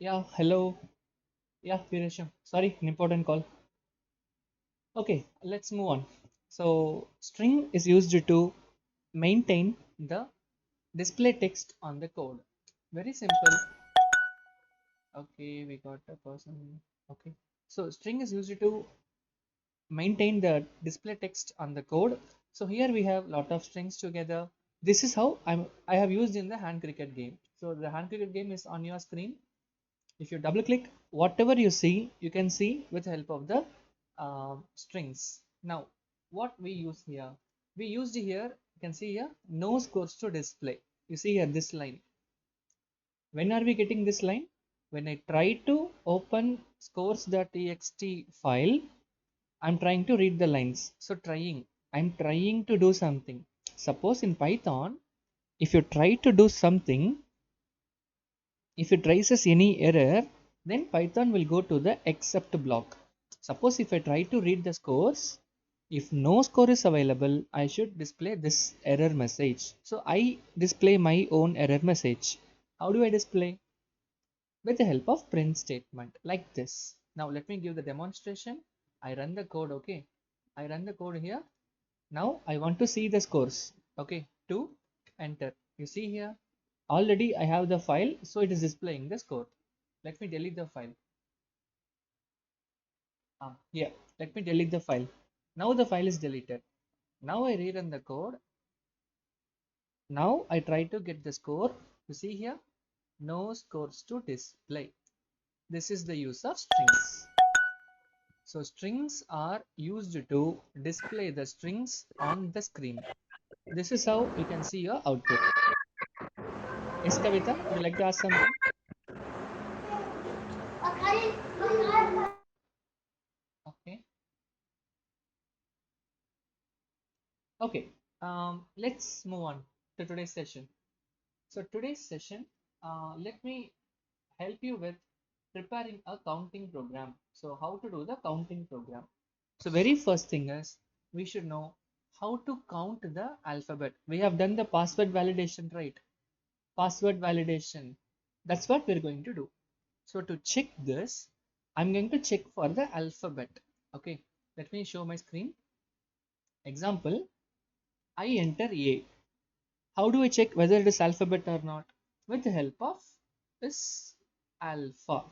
Yeah, hello. Yeah, Viresham. Sorry, an important call. Okay, let's move on. So, string is used to maintain the display text on the code. Very simple. Okay, we got a person. Okay. So, string is used to maintain the display text on the code. So, here we have lot of strings together. This is how I have used in the hand cricket game. So, the hand cricket game is on your screen. If you double click, whatever you see, you can see with the help of the strings. Now, what we use here? We used here, you can see here, no scores to display. You see here this line. When are we getting this line? When I try to open scores.txt file, I'm trying to read the lines. So I'm trying to do something. Suppose in Python, if you try to do something, if it raises any error, then Python will go to the except block. Suppose if I try to read the scores, if no score is available, I should display this error message. So I display my own error message. How do I display? With the help of print statement like this. Now let me give the demonstration. I run the code, okay. I run the code here. Now I want to see the scores, okay. To enter. You see here, already I have the file, so it is displaying the score. Let me delete the file. Here, let me delete the file. Now the file is deleted. Now I rerun the code. Now I try to get the score. You see here, no scores to display. This is the use of strings. So strings are used to display the strings on the screen. This is how you can see your output. Yes, Kavita, would you like to ask something? Okay. Okay. Let's move on to today's session. So today's session, let me help you with preparing a counting program. So how to do the counting program? So very first thing is we should know how to count the alphabet. We have done the password validation, right? Password validation. That's what we're going to do. So to check this, I'm going to check for the alphabet. Okay, let me show my screen. Example, I enter A. How do I check whether it is alphabet or not? With the help of this alpha.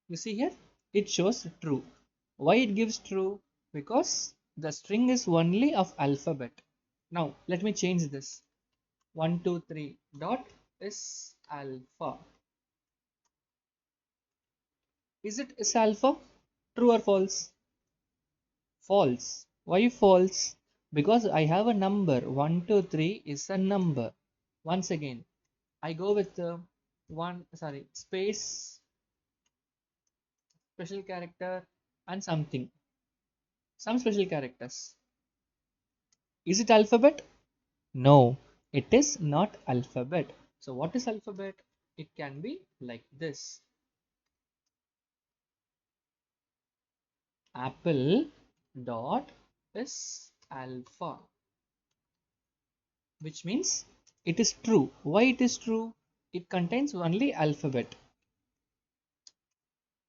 You see here, it shows true. Why it gives true? Because the string is only of alphabet. Now let me change this. 123 dot is alpha. Is alpha? True or false? False. Why false? Because I have a number. 123 is a number. Once again, I go with the space, special character, and something. Some special characters. Is it alphabet? No, it is not alphabet. So what is alphabet? It can be like this. Apple dot is alpha, which means it is true. Why it is true? It contains only alphabet.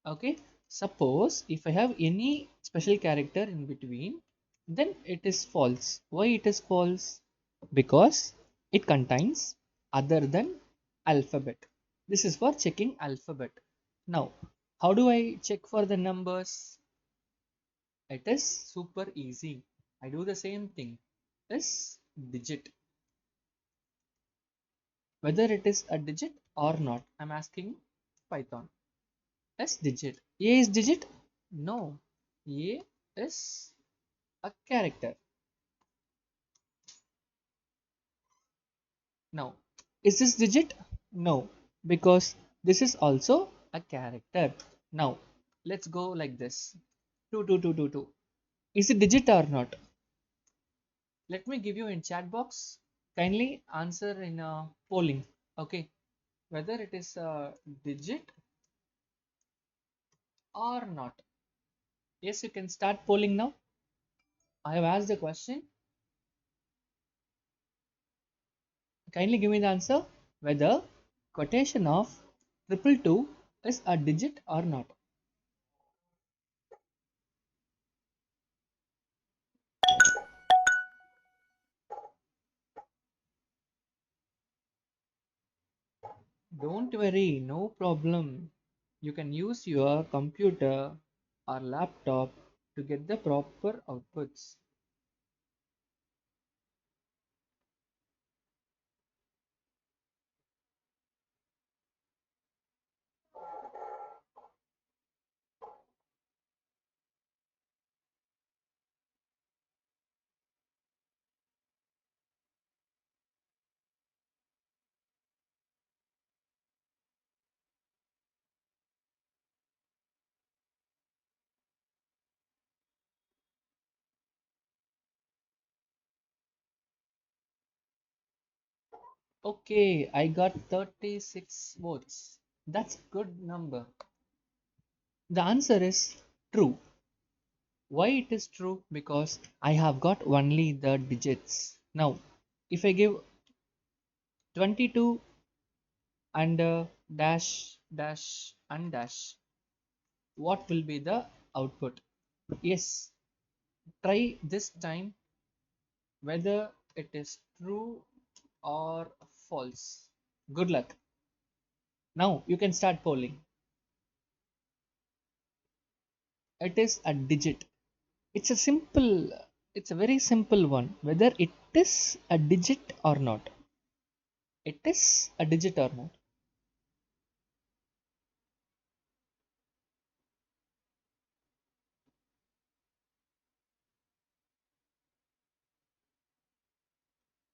Okay, suppose if I have any special character in between, then it is false. Why it is false? Because it contains other than alphabet. This is for checking alphabet. Now how do I check for the numbers? It is super easy. I do the same thing. Is digit, whether it is a digit or not, I'm asking Python. S digit. A is digit? No. A is a character. Now, is this digit? No, because this is also a character. Now, let's go like this. 22222. Is it digit or not? Let me give you in chat box. Kindly answer in a polling. Okay, whether it is a digit or not. Yes, you can start polling now. I have asked the question. Kindly give me the answer whether quotation of Triple two is a digit or not? Don't worry, no problem. You can use your computer or laptop to get the proper outputs. Okay, I got 36 votes. That's good number. The answer is true. Why it is true? Because I have got only the digits. Now, if I give 22 and dash dash and dash, what will be the output? Yes, try this time whether it is true or false. Good luck. Now you can start polling. It is a digit. It's a simple, it's a very simple one. Whether it is a digit or not. It is a digit or not.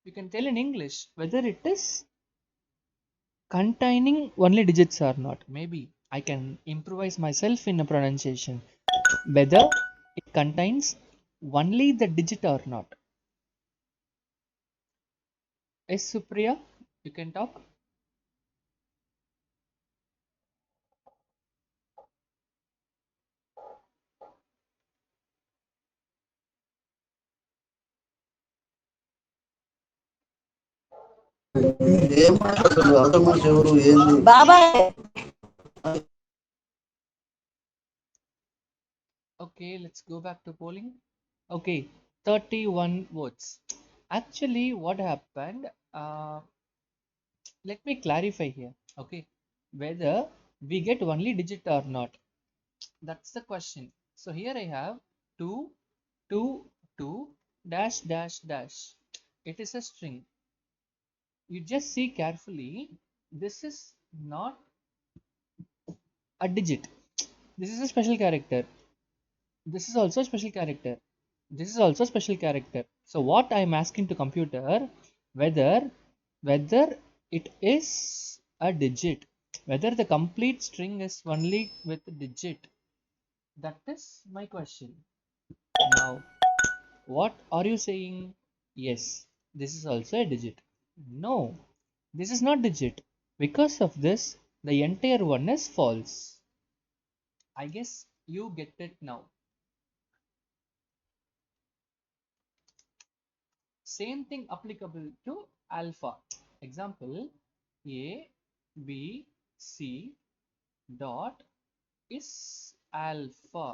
You can tell in English whether it is containing only digits or not. Maybe I can improvise myself in a pronunciation. Whether it contains only the digit or not. Yes, Supriya, you can talk. ఏం మాట్లాడుతున్నారు అవతల మనిషి ఎవరు ఏంది బాబాయ్ Okay, let's go back to polling. Okay, 31 votes. Actually, what happened? Let me clarify here. Okay, whether we get only digit or not. That's the question. So here I have 2, 2, 2, dash, dash, dash. It is a string. You just see carefully. This is not a digit. This is a special character. This is also a special character. This is also a special character. So what I am asking to computer, whether whether it is a digit, whether the complete string is only with digit. That is my question. Now, what are you saying? Yes, this is also a digit. No, this is not digit. Because of this, the entire one is false. I guess you get it now. Same thing applicable to alpha. Example, A, B, C dot is alpha.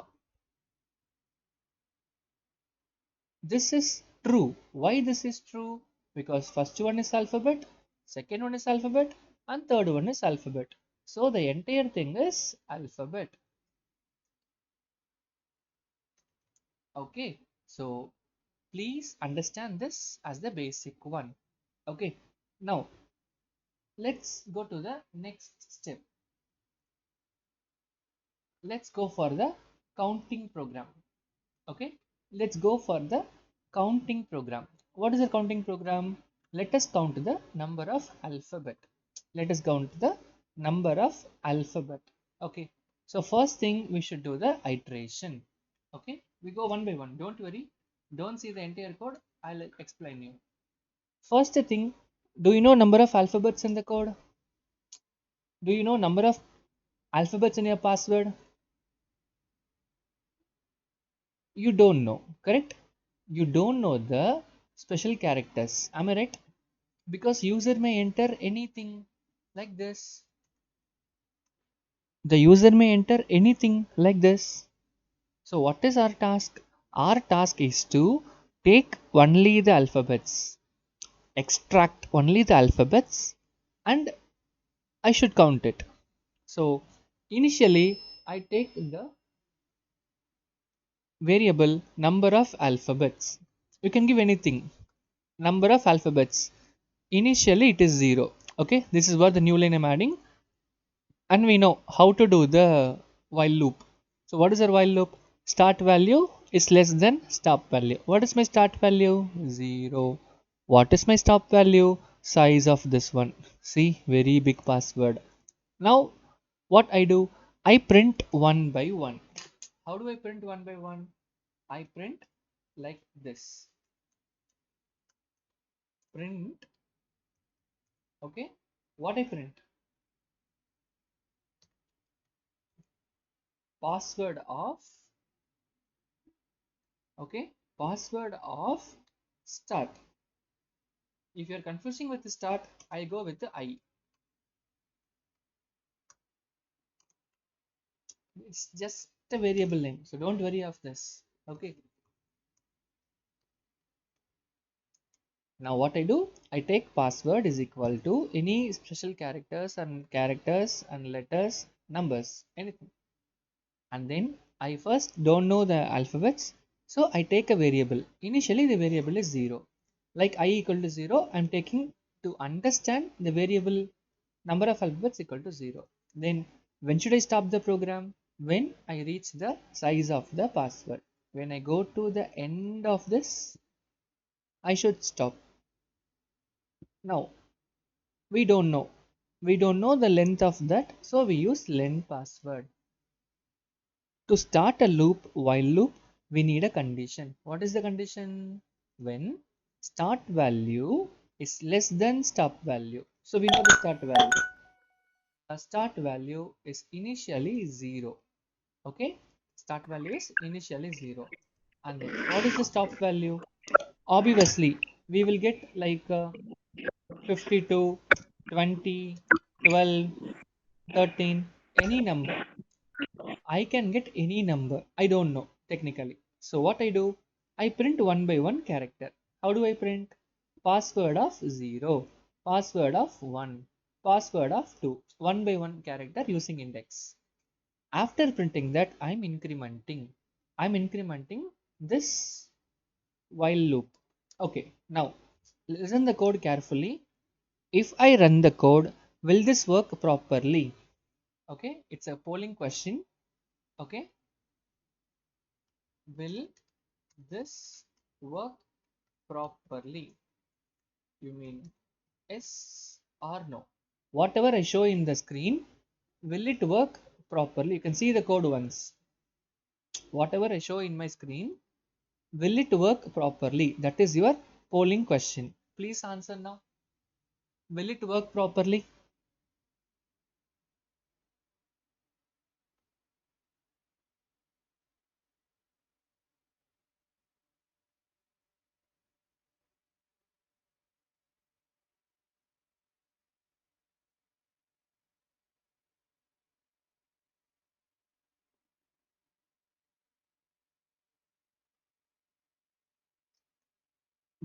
This is true. Why this is true? Because first one is alphabet, second one is alphabet, and third one is alphabet. So the entire thing is alphabet. Okay, so please understand this as the basic one. Okay, now let's go to the next step. Let's go for the counting program. Okay, let's go for the counting program. What is the counting program? Let us count the number of alphabet. Let us count the number of alphabet. Okay, so first thing we should do the iteration. Okay, we go one by one. Don't worry, don't see the entire code. I'll explain you. First thing, do you know number of alphabets in the code? Do you know number of alphabets in your password? You don't know, correct? You don't know the special characters. Am I right? Because user may enter anything like this. The user may enter anything like this. So what is our task? Our task is to take only the alphabets, extract only the alphabets, and I should count it. So initially I take the variable number of alphabets. You can give anything. Number of alphabets. Initially it is 0. Okay, this is what the new line I'm adding, and we know how to do the while loop. So what is our while loop? Start value is less than stop value. What is my start value? 0. What is my stop value? Size of this one. See, very big password. Now what I do? I print one by one. How do I print one by one? I print like this. Print. Okay, what I print? Password of, okay, password of start. If you're confusing with the start, I go with the I. It's just a variable name, so don't worry of this. Okay. Now what I do? I take password is equal to any special characters and letters, numbers, anything. And then I first don't know the alphabets, so I take a variable. Initially the variable is 0. Like I equal to 0, I'm taking to understand the variable number of alphabets equal to 0. Then when should I stop the program? When I reach the size of the password. When I go to the end of this, I should stop. Now we don't know. We don't know the length of that, so we use len password. To start a loop, while loop, we need a condition. What is the condition? When start value is less than stop value. So we know the start value. A start value is initially 0. Okay, start value is initially 0. And then what is the stop value? Obviously, we will get like 52, 20, 12, 13, any number. I can get any number. I don't know technically. So what I do? I print one by one character. How do I print? Password of 0, password of 1, password of 2. One by one character using index. After printing that, I'm incrementing this while loop. Okay, now listen the code carefully. If I run the code, will this work properly? Okay, it's a polling question. Okay, will this work properly? You mean yes or no? Whatever I show in the screen, will it work properly? You can see the code once. Whatever I show in my screen, will it work properly? That is your polling question. Please answer now. Will it work properly?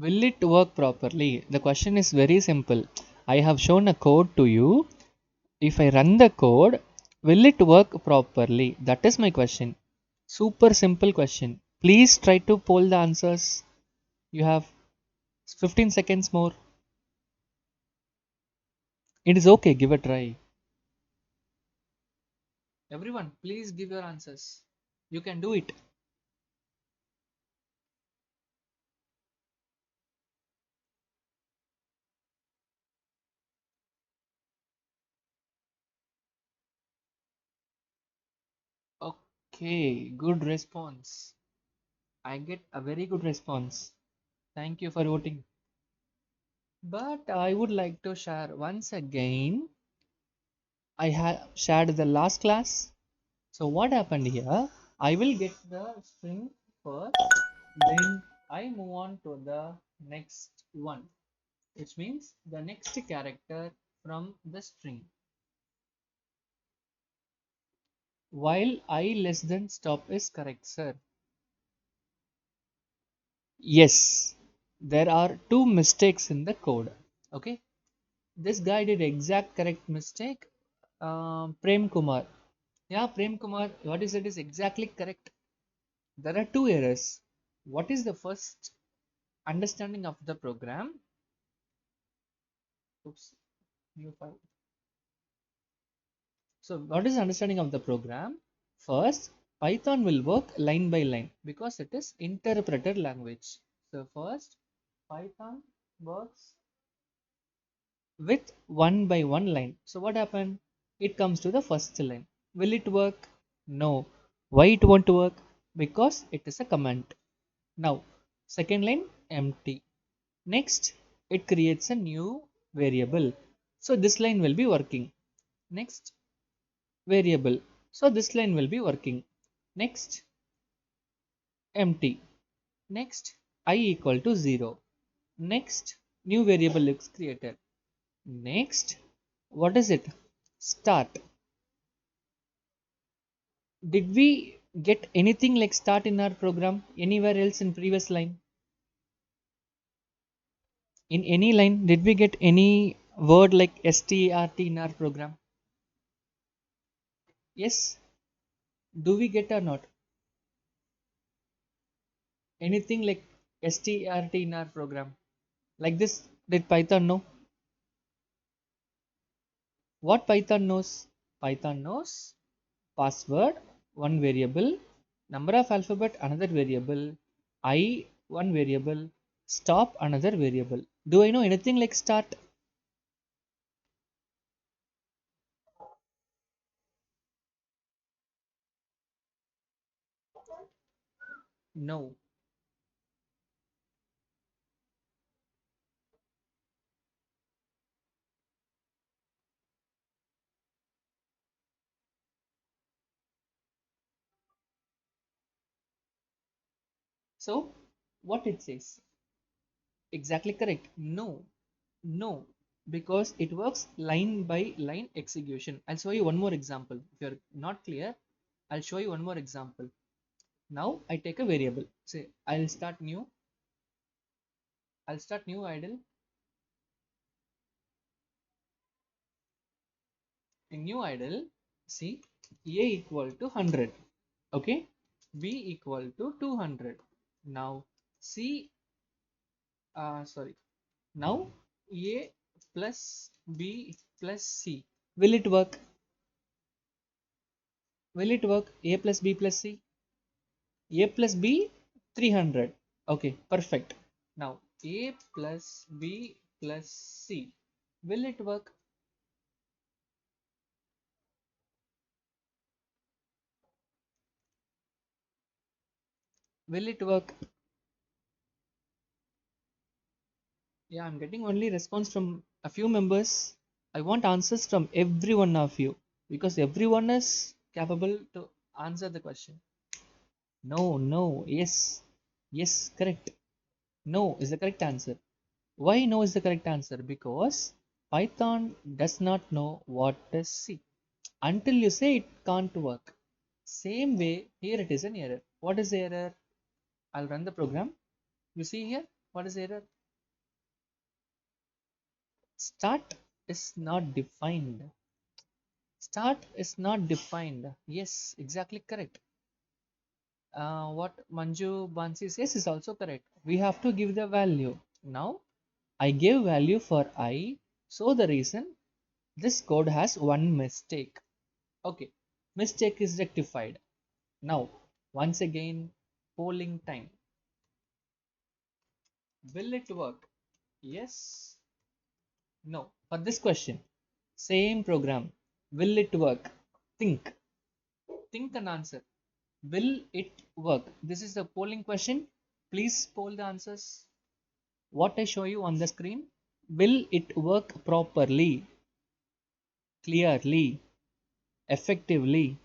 Will it work properly? The question is very simple. I have shown a code to you. If I run the code, will it work properly? That is my question. Super simple question. Please try to poll the answers. You have 15 seconds more. It is okay, give a try. Everyone, please give your answers. You can do it. Okay, good response. I get a very good response. Thank you for voting. But I would like to share once again. I have shared the last class. So what happened here? I will get the string first, then I move on to the next one, which means the next character from the string. While I less than stop is correct, sir. Yes, there are two mistakes in the code. Okay, this guy did exact correct mistake. Prem Kumar. Yeah, Prem Kumar, what is it is exactly correct. There are two errors. What is the first understanding of the program? Oops, new file. So, what is the understanding of the program? First, Python will work line by line because it is interpreted language. So, first, Python works with one by one line. So, what happened? It comes to the first line. Will it work? No. Why it won't work? Because it is a command. Now, second line empty. Next, it creates a new variable. So, this line will be working. Next, variable. So this line will be working. Next, empty. Next, I equal to 0. Next, new variable is created. Next, what is it? Start. Did we get anything like start in our program anywhere else in previous line? In any line, did we get any word like start in our program? Yes. Do we get or not? Anything like start in our program? Like this, did Python know? What Python knows? Python knows password, one variable, number of alphabet, another variable, I, one variable, stop, another variable. Do I know anything like start? No. So, what it says? Exactly correct. No. No. Because it works line by line execution. I'll show you one more example. If you're not clear, I'll show you one more example. Now I take a variable. Say I'll start new idle. In new idle, see a equal to 100. Okay, b equal to 200. Now c sorry, now a plus b plus c, will it work? Will it work? A plus b plus c, a plus b 300. Okay, perfect. Now a plus b plus c, will it work? Will it work? Yeah, I'm getting only response from a few members. I want answers from every one of you because everyone is capable to answer the question. No, no, yes, yes, correct. No is the correct answer. Why no is the correct answer? Because Python does not know what is C until you say it can't work. Same way, here it is an error. What is the error? I'll run the program. You see here, what is the error? Start is not defined. Start is not defined. Yes, exactly correct. What Manju Bansi says is also correct. We have to give the value. Now, I gave value for I. So the reason this code has one mistake. Okay, mistake is rectified. Now, once again, polling time. Will it work? Yes, no. For this question, same program. Will it work? Think. Think and answer. Will it work? This is the polling question. Please poll the answers. What I show you on the screen. Will it work properly, clearly, effectively?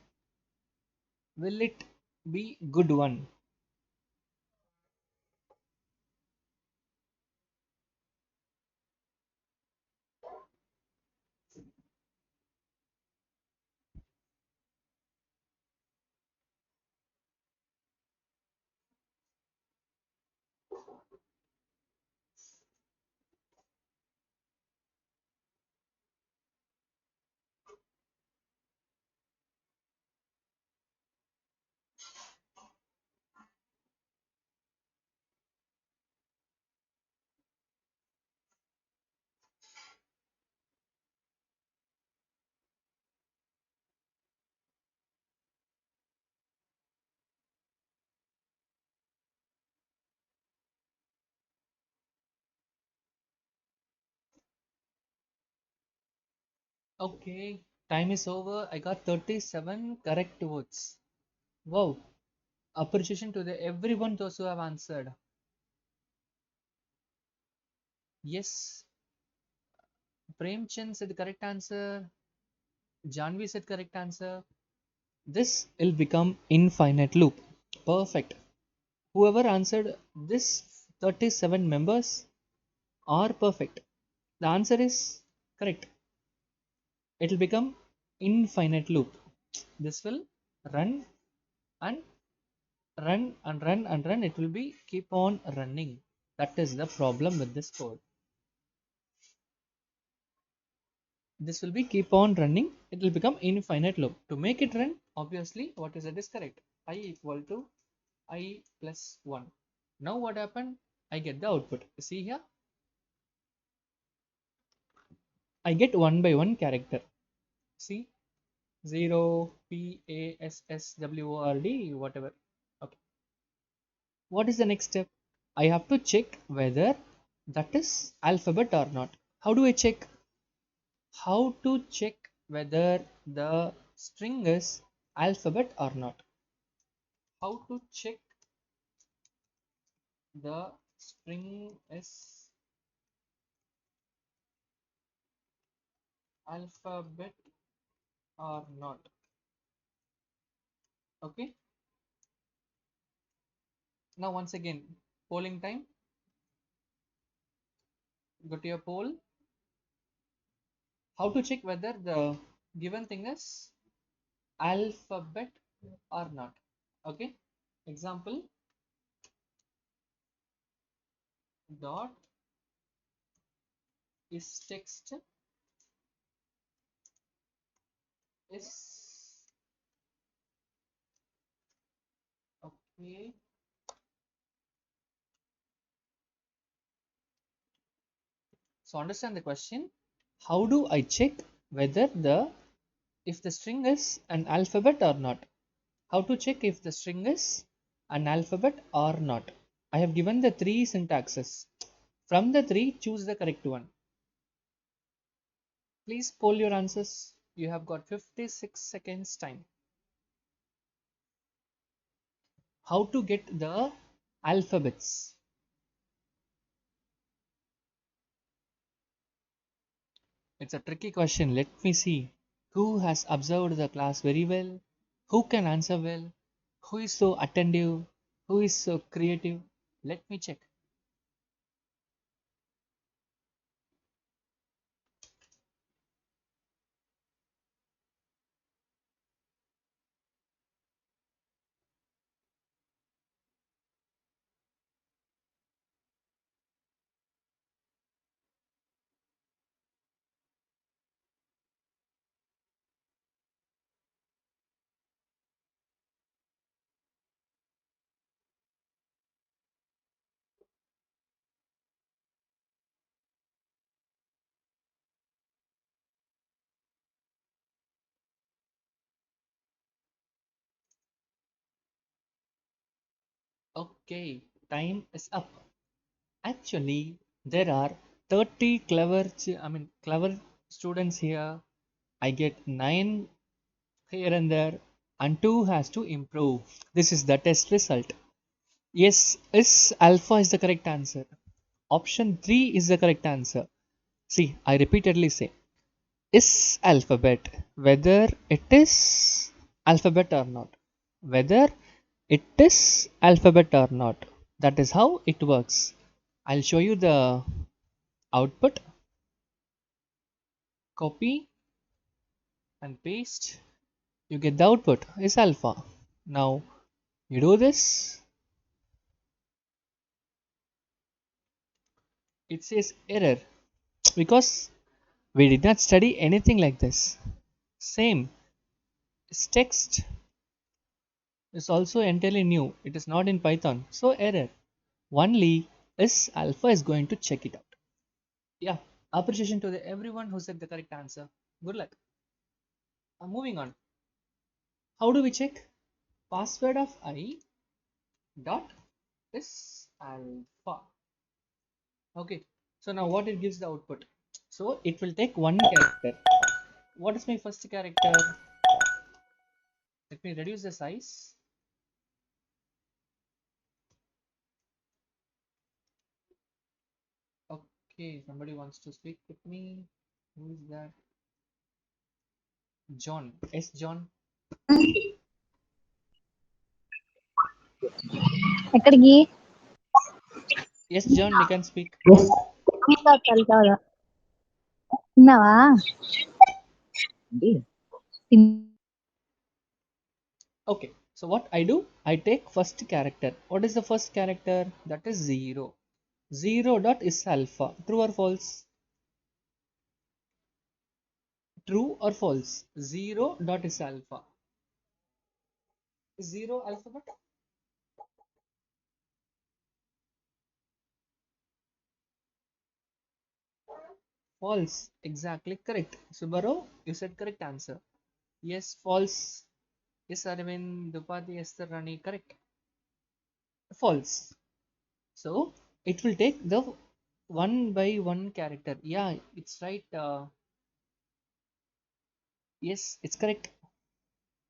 Will it be good one? Okay, time is over. I got 37 correct votes. Wow. Appreciation to the everyone those who have answered. Yes, Premchand said the correct answer. Janvi said correct answer. This will become infinite loop. Perfect. Whoever answered this 37 members are perfect. The answer is correct. It will become infinite loop. This will run and run and run and run. It will be keep on running. That is the problem with this code. This will be keep on running. It will become infinite loop. To make it run, obviously what is it is correct. I equal to I plus 1. Now what happened? I get the output. See here, I get one by one character. See, 0 P A S S W O R D, whatever. Okay, what is the next step? I have to check whether that is alphabet or not. How do I check? How to check whether the string is alphabet or not? How to check the string is alphabet or not? Okay, now once again, polling time. Go to your poll. How to check whether the given thing is alphabet or not? Okay, example, dot is text is okay. So understand the question. How do I check whether the if the string is an alphabet or not? How to check if the string is an alphabet or not? I have given the three syntaxes. From the three, choose the correct one. Please poll your answers. You have got 56 seconds time. How to get the alphabets? It's a tricky question. Let me see. Who has observed the class very well? Who can answer well? Who is so attentive? Who is so creative? Let me check. Okay, time is up. Actually, there are 30 clever students here. I get 9 here and there, and 2 has to improve. This is the test result. Yes, is alpha is the correct answer. Option 3 is the correct answer. See, I repeatedly say is alphabet, whether it is alphabet or not. Whether it is alphabet or not. That is how it works. I'll show you the output. Copy and paste. You get the output is alpha. Now you do this. It says error because we did not study anything like this. Same is text is also entirely new. It is not in Python. So error. Only is alpha is going to check it out. Yeah. Appreciation to everyone who said the correct answer. Good luck. Moving on. How do we check? Password of I dot is alpha. Okay. So now what it gives the output? So it will take one character. what is my first character? Let me reduce the size. Okay, somebody wants to speak with me. Who is that? John. Yes, John. ఎక్కడికి Yes, John, you can speak. వెళ్తావా తిన్నావా Okay, so what I do, I take first character. What is the first character? That is 0. 0 dot is alpha. True or false? True or false? 0 dot is alpha. Is 0 alphabet? False. Exactly correct. Subaru, you said correct answer. Yes, false. Yes, Arvind, Dupati, Esther, Rani, correct. False. So it will take the one by one character. Yeah, it's right. Yes, it's correct.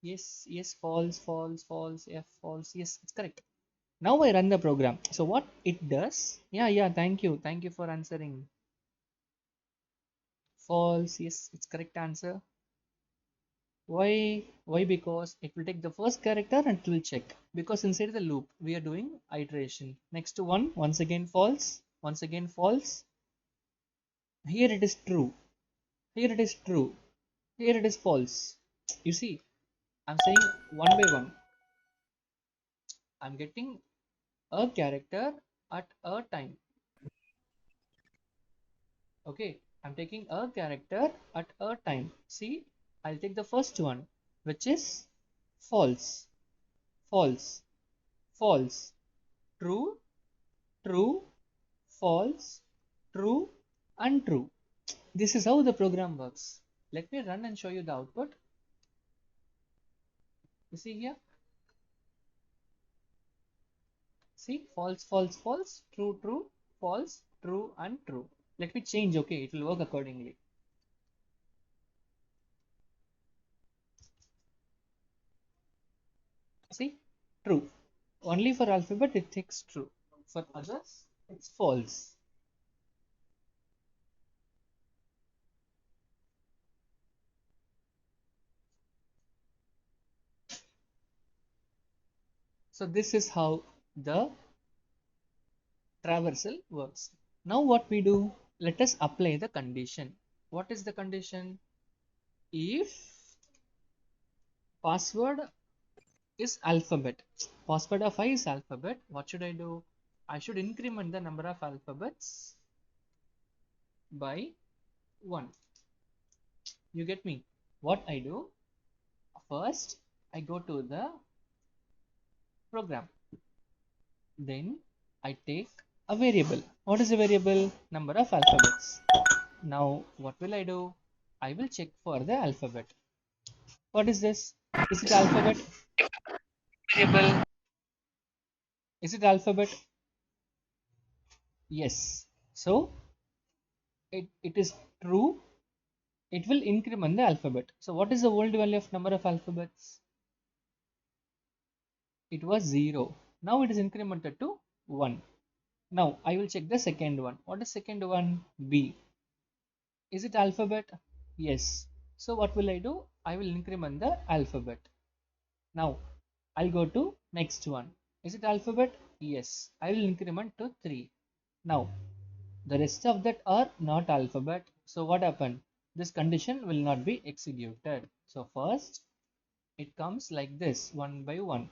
Yes, yes, false, false, false, F, false. Yes, it's correct. Now I run the program. So what it does? Yeah, yeah. Thank you. Thank you for answering. False. Yes, it's correct answer. Why? Why? Because it will take the first character and it will check. Because inside the loop we are doing iteration. Next to one, once again false. Once again false. Here it is true. Here it is true. Here it is false. You see, I'm saying one by one. I'm getting a character at a time. Okay, I'm taking a character at a time. See, I'll take the first one, which is false, false, false, true, true, false, true, untrue. This is how the program works. Let me run and show you the output. You see here? See, false, false, false, true, true, false, true, and true. Let me change, okay? It will work accordingly. See, true. Only for alphabet it takes true. For others, it's false. So this is how the traversal works. Now what we do? Let us apply the condition. What is the condition? If password is alphabet, password of I is alphabet, what should I do? I should increment the number of alphabets by 1. You get me? What I do? First, I go to the program. Then I take a variable. What is a variable? Number of alphabets. Now what will I do? I will check for the alphabet. What is this? Is it alphabet? Variable. Is it alphabet? Yes. So it is true. It will increment the alphabet. So what is the old value of number of alphabets? It was 0. Now it is incremented to 1. Now I will check the second one. What is second one? B. Is it alphabet? Yes. So what will I do? I will increment the alphabet. Now I'll go to next one. Is it alphabet? Yes. I will increment to 3. Now the rest of that are not alphabet. So what happened? This condition will not be executed. So first it comes like this, one by one.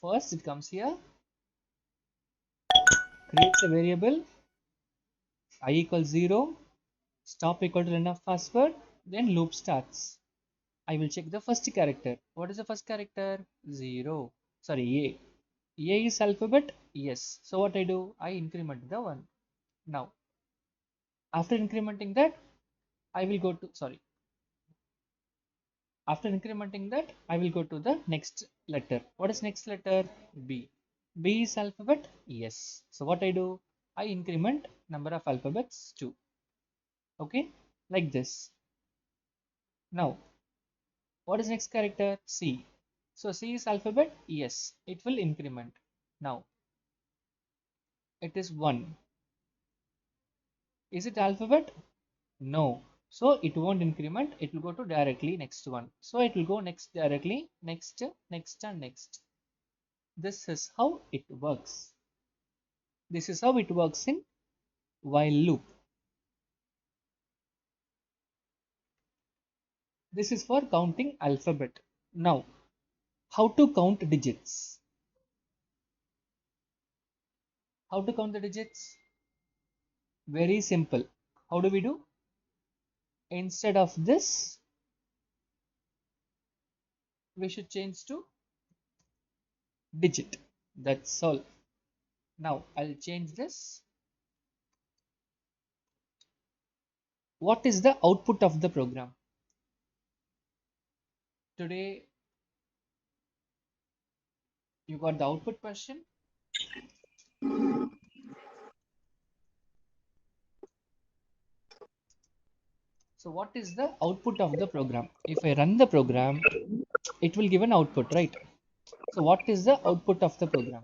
First it comes here, creates a variable I equals 0, stop equal to enough password, then loop starts. I will check the first character. What is the first character? 0. Sorry, A. A is alphabet? Yes. So what I do? I increment the 1. Now, after incrementing that, I will go to, sorry. After incrementing that, I will go to the next letter. What is next letter? B. B is alphabet? Yes. So what I do? I increment number of alphabets 2. Okay, like this. Now, what is next character? C. So C is alphabet? Yes, it will increment. Now, it is 1. Is it alphabet? No. So it won't increment, it will go to directly next one. So it will go next directly, next, next, and next. This is how it works. This is how it works in while loop. This is for counting alphabet. Now, how to count digits? How to count the digits? Very simple. How do we do? Instead of this, we should change to digit. That's all. Now, I'll change this. What is the output of the program? Today, you got the output question. So what is the output of the program? If I run the program, it will give an output, right? So what is the output of the program?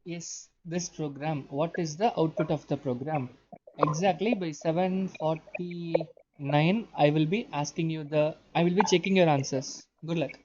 Yes, this program. What is the output of the program? Exactly by 7:49, I will be asking you I will be checking your answers. Good luck.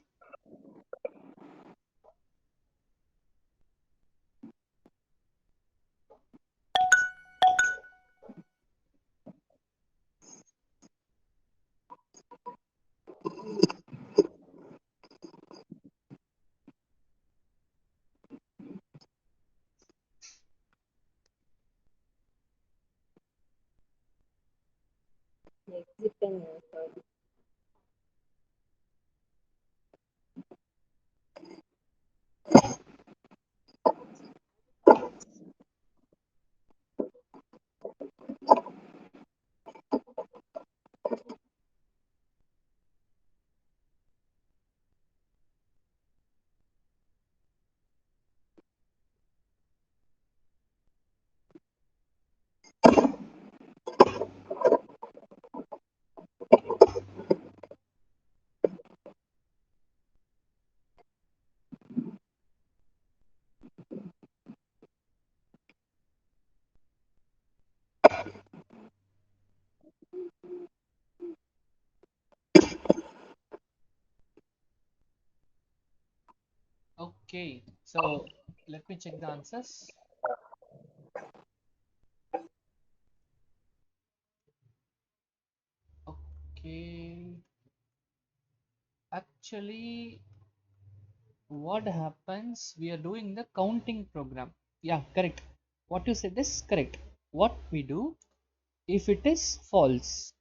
Okay, so let me check the answers. Okay, actually, what happens? We are doing the counting program. Yeah, correct. What you said is correct. What we do, if it is false,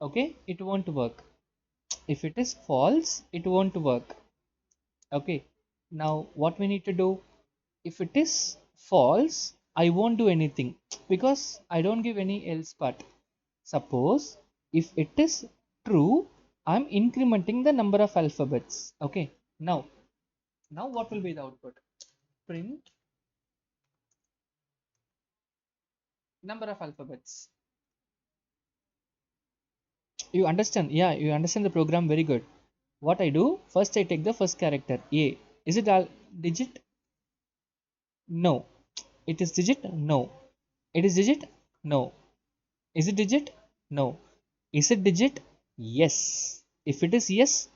okay, it won't work. If it is false, it won't work. Okay, now what we need to do? If it is false, I won't do anything because I don't give any else part. Suppose if it is true, I'm incrementing the number of alphabets. Okay, now what will be the output? Print number of alphabets. You understand? Yeah, you understand the program very good. What I do, first I take the first character A. Is it all digit? No. It is digit? No. It is digit? No. Is it digit? No. Is it digit? Yes. If it is yes,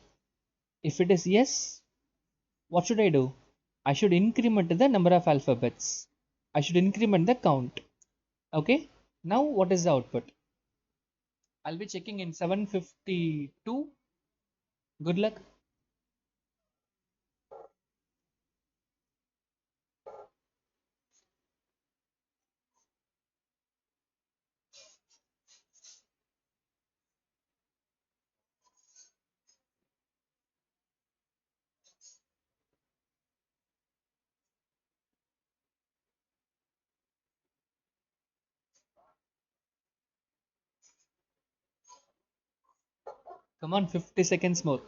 what should I do? I should increment the number of alphabets. I should increment the count. Okay. Now what is the output? I'll be checking in 7:52. Good luck. Come on, 50 seconds more.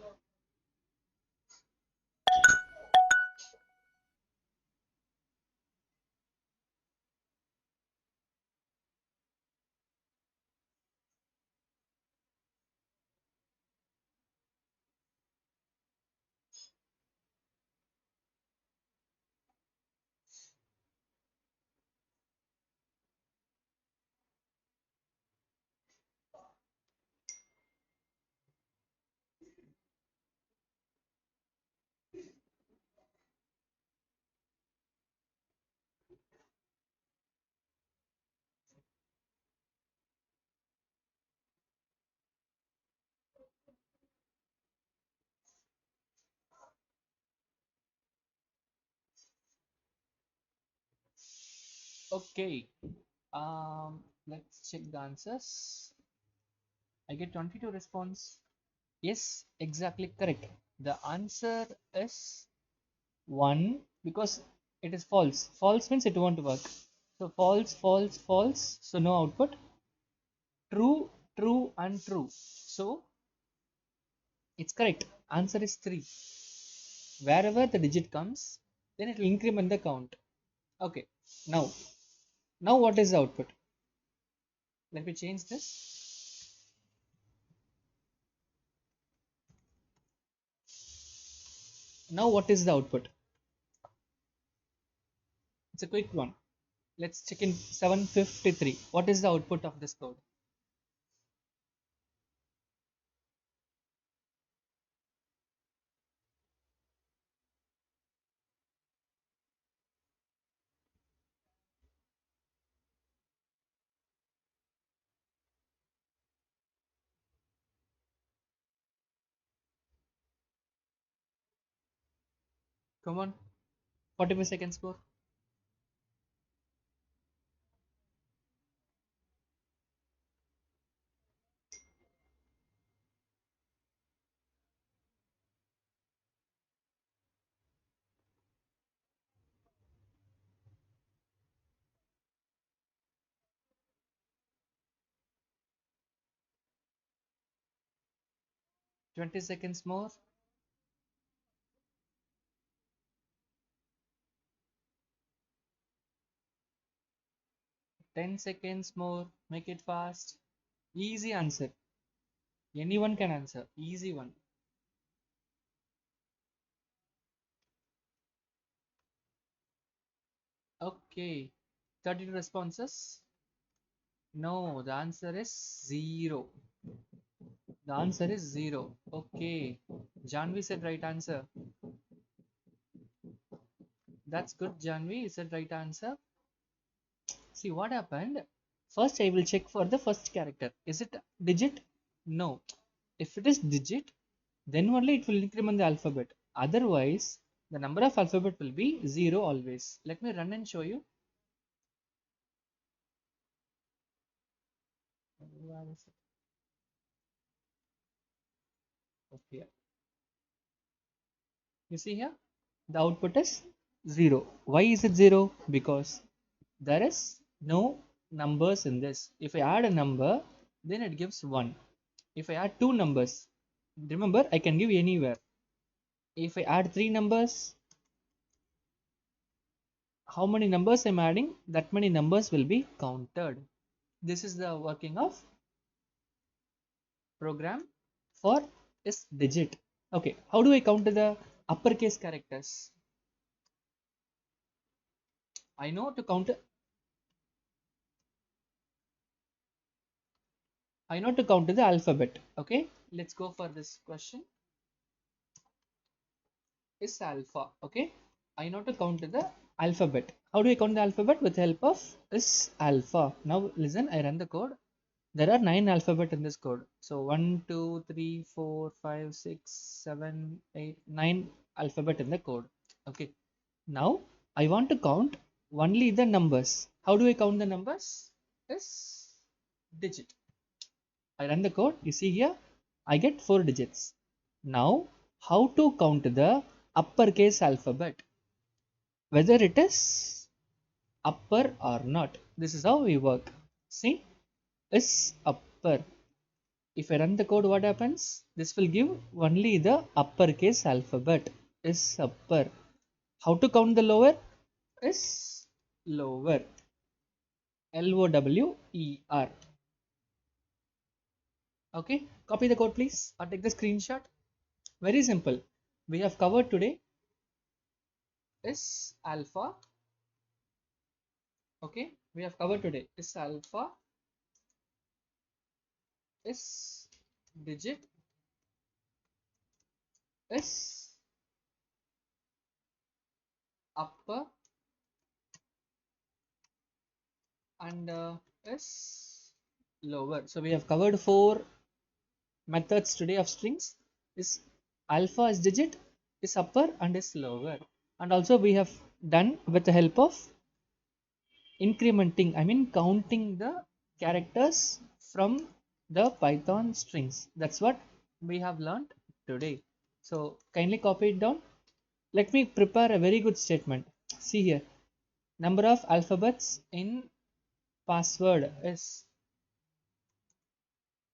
Okay. Let's check the answers. I get 22 response. Yes, exactly correct. The answer is 1 because it is false. False means it won't work. So false, false, false. So no output. True, true, and true. So it's correct. Answer is 3. Wherever the digit comes, then it will increment the count. Okay. Now what is the output? Let me change this. Now what is the output? It's a quick one. Let's check in 753. What is the output of this code? Come on. 45 seconds more. 20 seconds more. 10 seconds more. Make it fast. Easy answer. Anyone can answer. Easy one. Okay. 32 responses. No, the answer is 0. The answer is 0. Okay. Janvi said right answer. That's good, Janvi. You said right answer. See what happened? First, I will check for the first character. Is it digit? No. If it is digit, then only it will increment the alphabet. Otherwise, the number of alphabet will be 0 always. Let me run and show you. Where is it? Okay. You see here, the output is 0. Why is it 0? Because there is no numbers in this. If I add a number, then it gives 1. If I add 2 numbers, remember I can give anywhere. If I add 3 numbers, how many numbers I'm adding, that many numbers will be counted. This is the working of program for is digit. Okay, how do I count the uppercase characters? I know to count the alphabet. Okay, let's go for this question. Is alpha. Okay, I know to count the alphabet. How do I count the alphabet? With the help of is alpha. Now listen, I run the code. There are 9 alphabet in this code. So 1 2 3 4 5 6 7 8 9 alphabet in the code. Okay, now I want to count only the numbers. How do I count the numbers? Is digit. I run the code. You see here, I get 4 digits. Now, how to count the uppercase alphabet? Whether it is upper or not. This is how we work. See, is upper. If I run the code, what happens? This will give only the uppercase alphabet is upper. How to count the lower? Is lower. LOWER. Okay, copy the code please or take the screenshot. Very simple. We have covered today is alpha. Okay, we have covered today is alpha, is digit, is upper, and is lower. So we have covered 4 methods today of strings. Is alpha is digit, is upper, and is lower. And also we have done with the help of incrementing, I mean counting the characters from the Python strings. That's what we have learned today. So kindly copy it down. Let me prepare a very good statement. See here, number of alphabets in password is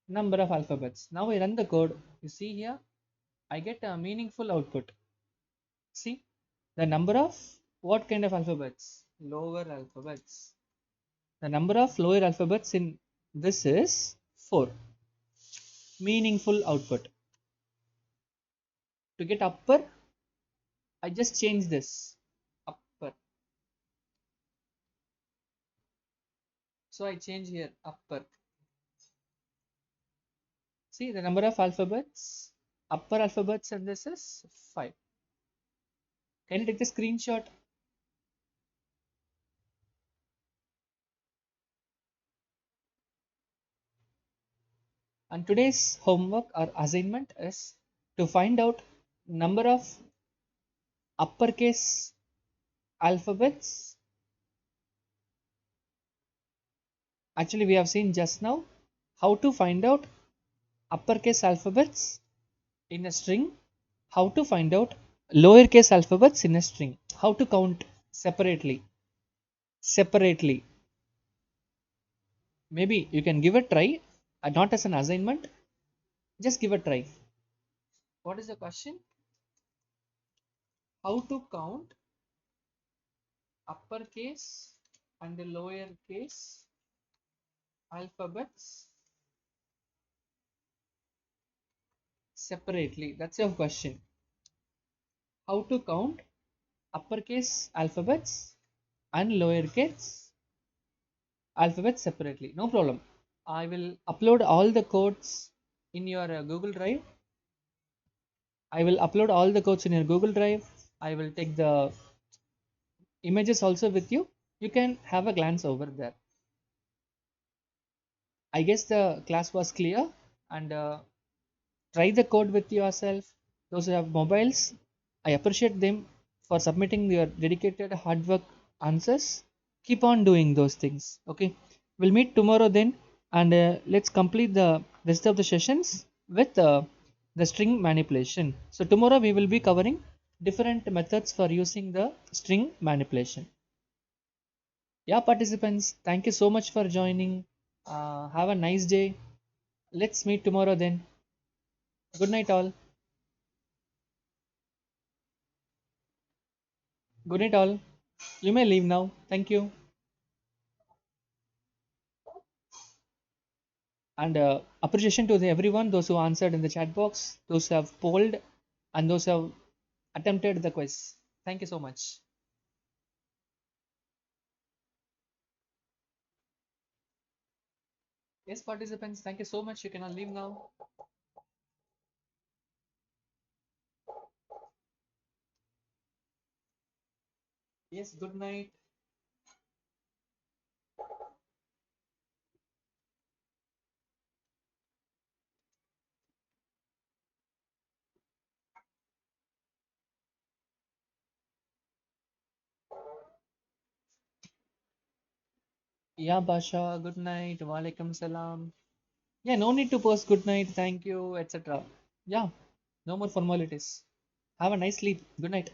number of alphabets. Now I run the code. You see here, I get a meaningful output. See the number of what kind of alphabets? Lower alphabets. The number of lower alphabets in this is 4. Meaningful output. To get upper, I just change this upper. So I change here upper. See the number of alphabets, upper alphabets, and this is 5. Can you take the screenshot? And today's homework or assignment is to find out number of uppercase alphabets. Actually, we have seen just now how to find out uppercase alphabets in a string, how to find out lowercase alphabets in a string, how to count separately. Maybe you can give a try, not as an assignment, just give a try. What is the question? How to count uppercase and lowercase alphabets separately. That's your question. How to count uppercase alphabets and lowercase alphabets separately. No problem. I will upload all the codes in your Google Drive. I will upload all the codes in your Google Drive. I will take the images also with you. You can have a glance over there. I guess the class was clear, and try the code with yourself. Those who have mobiles, I appreciate them for submitting their dedicated hard work answers. Keep on doing those things. Okay, we'll meet tomorrow then, and let's complete the rest of the sessions with the string manipulation. So tomorrow we will be covering different methods for using the string manipulation. Yeah, participants, thank you so much for joining. Have a nice day. Let's meet tomorrow then. Good night, all. Good night, all. You may leave now. Thank you. And appreciation to everyone, those who answered in the chat box, those who have polled, and those who have attempted the quiz. Thank you so much. Yes, participants, thank you so much. You can all leave now. Yes, good night. Yeah, Basha, good night. Walaikum salam. Yeah, no need to post good night, thank you, etc. Yeah, no more formalities. Have a nice sleep. Good night.